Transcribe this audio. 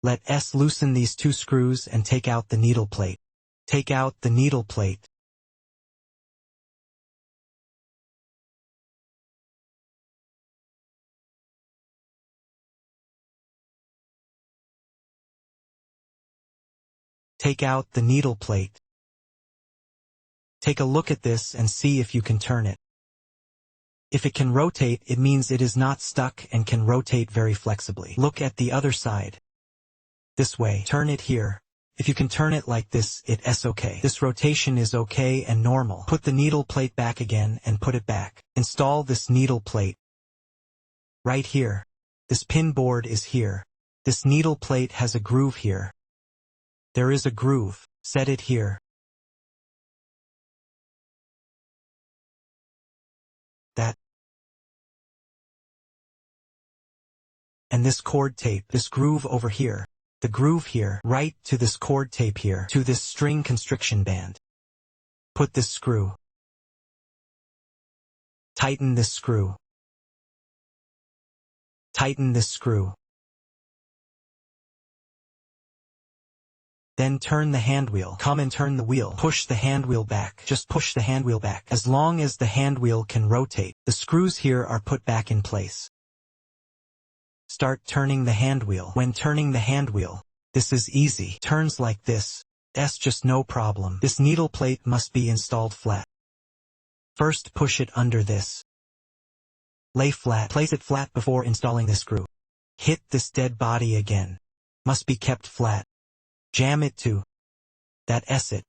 Let S loosen these two screws and take out the needle plate. Take out the needle plate. Take out the needle plate. Take a look at this and see if you can turn it. If it can rotate, it means it is not stuck and can rotate very flexibly. Look at the other side. This way. Turn it here. If you can turn it like this, it's okay. This rotation is okay and normal. Put the needle plate back again and put it back. Install this needle plate. Right here. This pin board is here. This needle plate has a groove here. There is a groove. Set it here. That. And this cord tape, this groove over here. The groove here, right to this cord tape here, to this string constriction band. Put this screw. Tighten this screw. Tighten this screw. Then turn the handwheel. Come and turn the wheel. Push the handwheel back. Just push the handwheel back. As long as the handwheel can rotate, the screws here are put back in place. Start turning the handwheel. When turning the handwheel, this is easy. Turns like this. That's just no problem. This needle plate must be installed flat. First push it under this. Lay flat. Place it flat before installing the screw. Hit this dead body again. Must be kept flat. Jam it to that S it.